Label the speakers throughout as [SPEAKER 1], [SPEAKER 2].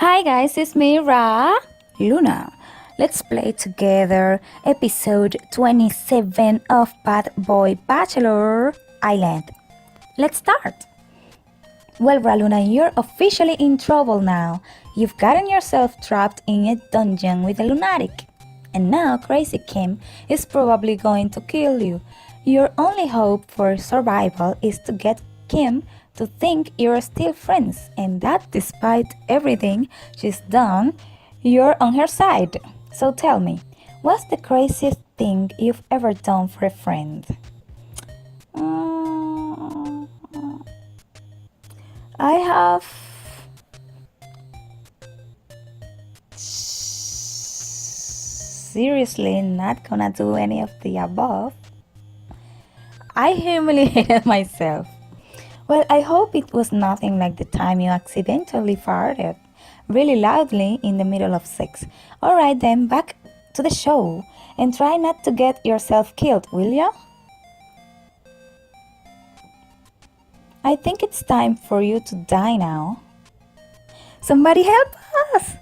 [SPEAKER 1] Hi guys, it's me, RaLuna. Let's play together episode 27 of Boy Bachelor Island. Let's start. Well, RaLuna, you're officially in trouble now. You've gotten yourself trapped in a dungeon with a lunatic. And now Crazy Kim is probably going to kill you. Your only hope for survival is to get Kim to think you're still friends, and that despite everything she's done, you're on her side. So tell me, what's the craziest thing you've ever done for a friend? I have seriously not gonna do any of the above. I humiliated myself. Well, I hope it was nothing like the time you accidentally farted really loudly in the middle of sex. Alright then, back to the show. And try not to get yourself killed, will ya? I think it's time for you to die now. Somebody help us!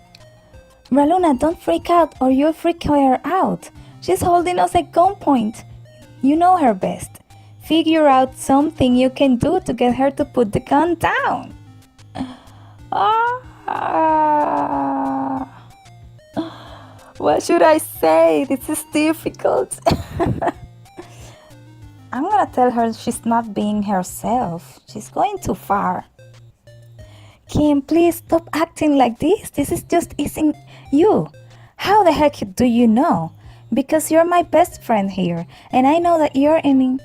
[SPEAKER 1] RaLuna, don't freak out or you'll freak her out. She's holding us at gunpoint. You know her best. Figure out something you can do to get her to put the gun down. What should I say? This is difficult. I'm gonna tell her she's not being herself. She's going too far. Kim, please stop acting like this. This is just isn't you. How the heck do you know? Because you're my best friend here, and I know that you're an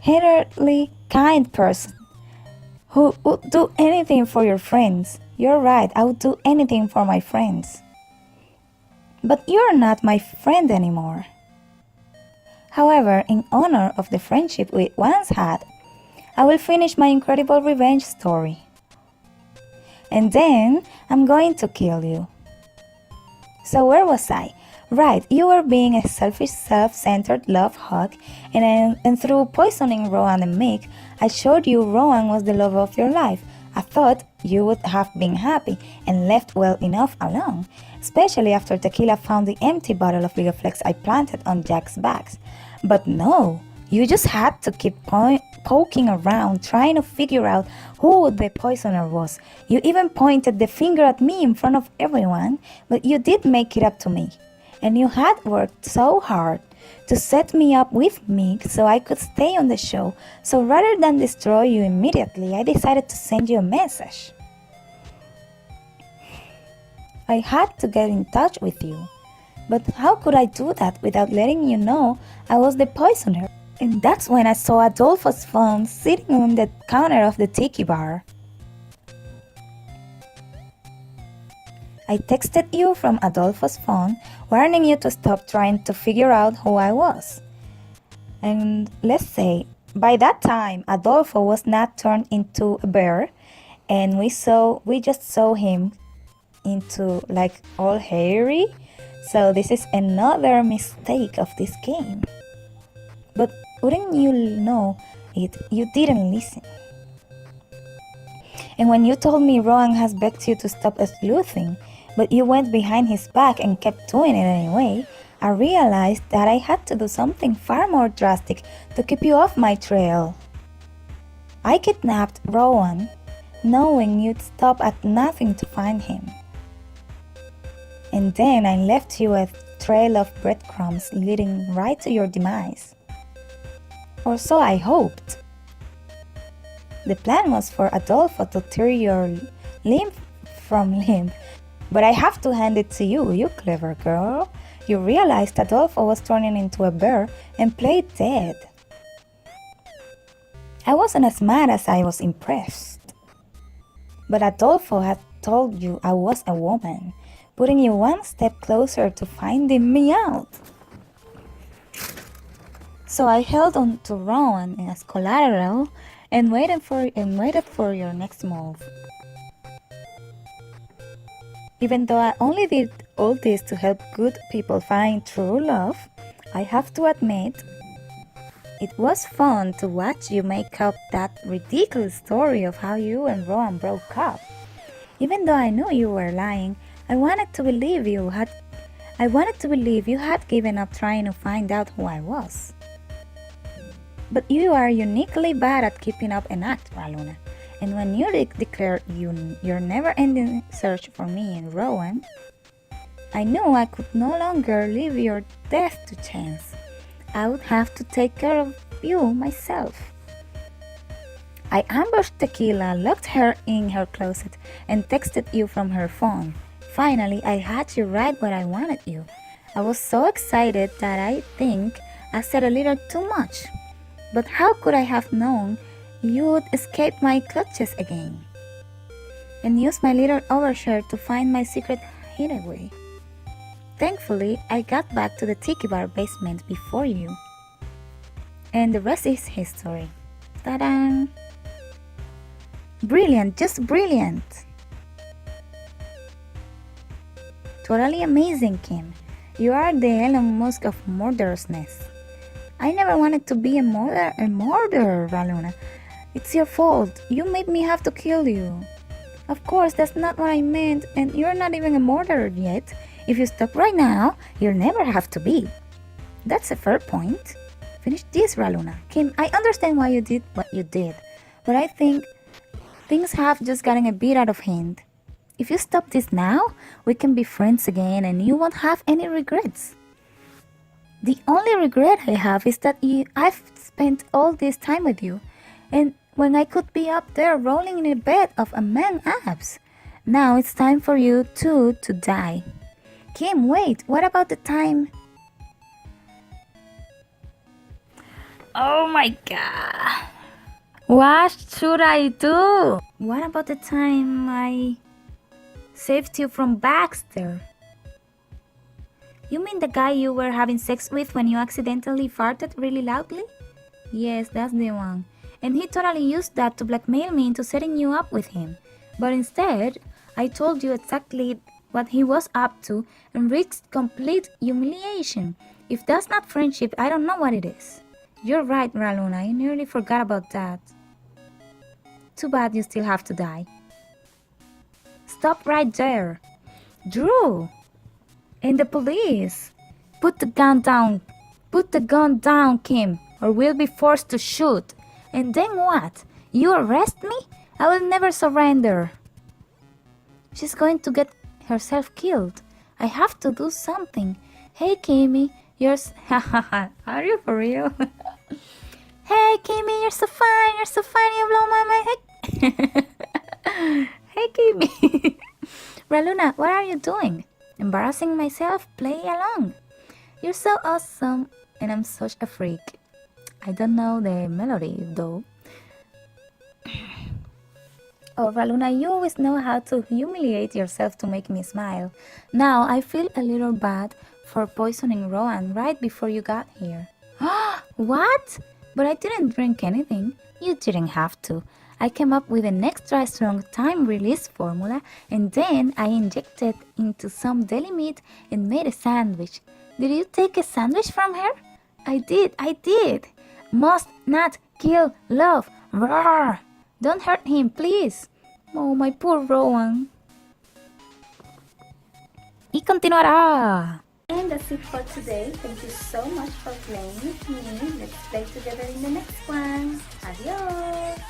[SPEAKER 1] inherently kind person who would do anything for your friends. You're right, I would do anything for my friends. But you're not my friend anymore. However, in honor of the friendship we once had, I will finish my incredible revenge story. And then I'm going to kill you. So where was I? Right, you were being a selfish, self-centered love hog, and through poisoning Rowan and Mick, I showed you Rowan was the love of your life. I thought you would have been happy and left well enough alone, especially after Tequila found the empty bottle of Ligaflex I planted on Jack's bags. But no, you just had to keep poking around trying to figure out who the poisoner was. You even pointed the finger at me in front of everyone, but you did make it up to me. And you had worked so hard to set me up with Mick so I could stay on the show. So rather than destroy you immediately, I decided to send you a message. I had to get in touch with you. But how could I do that without letting you know I was the poisoner? And that's when I saw Adolfo's phone sitting on the counter of the tiki bar. I texted you from Adolfo's phone, warning you to stop trying to figure out who I was. And let's say, by that time, Adolfo was not turned into a bear, and we just saw him into like all hairy. So this is another mistake of this game. But wouldn't you know it, you didn't listen. And when you told me Rowan has begged you to stop sleuthing, but you went behind his back and kept doing it anyway, I realized that I had to do something far more drastic to keep you off my trail. I kidnapped Rowan, knowing you'd stop at nothing to find him. And then I left you a trail of breadcrumbs leading right to your demise. Or so I hoped. The plan was for Adolfo to tear your limb from limb, but I have to hand it to you, you clever girl. You realized Adolfo was turning into a bear and played dead. I wasn't as mad as I was impressed. But Adolfo had told you I was a woman, putting you one step closer to finding me out. So I held on to Rowan as collateral and waited for your next move. Even though I only did all this to help good people find true love, I have to admit, it was fun to watch you make up that ridiculous story of how you and Rowan broke up. Even though I knew you were lying, I wanted to believe you had given up trying to find out who I was. But you are uniquely bad at keeping up an act, RaLuna. And when you declared your never-ending search for me and Rowan, I knew I could no longer leave your death to chance. I would have to take care of you myself. I ambushed Tequila, locked her in her closet, and texted you from her phone. Finally, I had you right where I wanted you. I was so excited that I think I said a little too much. But how could I have known you'd escape my clutches again and use my little overshirt to find my secret hideaway? Thankfully, I got back to the tiki bar basement before you. And the rest is history. Ta-da! Brilliant, just brilliant! Totally amazing, Kim. You are the Elon Musk of murderousness. I never wanted to be a murderer, RaLuna. It's your fault. You made me have to kill you. Of course, that's not what I meant, and you're not even a murderer yet. If you stop right now, you'll never have to be. That's a fair point. Finish this, RaLuna. Kim, I understand why you did what you did, but I think things have just gotten a bit out of hand. If you stop this now, we can be friends again and you won't have any regrets. The only regret I have is that I've spent all this time with you, and when I could be up there rolling in a bed of a man abs. Now it's time for you two to die. Kim, wait, what about the time? Oh my god. What should I do? What about the time I saved you from Baxter? You mean the guy you were having sex with when you accidentally farted really loudly? Yes, that's the one. And he totally used that to blackmail me into setting you up with him. But instead, I told you exactly what he was up to and risked complete humiliation. If that's not friendship, I don't know what it is. You're right, RaLuna. I nearly forgot about that. Too bad you still have to die. Stop right there. Drew! And the police! Put the gun down. Put the gun down, Kim, or we'll be forced to shoot. And then what? You arrest me? I will never surrender. She's going to get herself killed. I have to do something. Hey, Kimmy, you're... Are you for real? Hey, Kimmy, you're so fine. You're so fine. You blow my mind. Hey, Kimmy. RaLuna, what are you doing? Embarrassing myself? Play along. You're so awesome, and I'm such a freak. I don't know the melody, though. Oh, RaLuna, you always know how to humiliate yourself to make me smile. Now, I feel a little bad for poisoning Rowan right before you got here. What? But I didn't drink anything. You didn't have to. I came up with an extra strong time-release formula, and then I injected into some deli meat and made a sandwich. Did you take a sandwich from her? I did. Must not kill love. Roar! Don't hurt him, please. Oh, my poor Rowan. Y continuará. And that's it for today. Thank you so much for playing with me. Let's play together in the next one. Adios.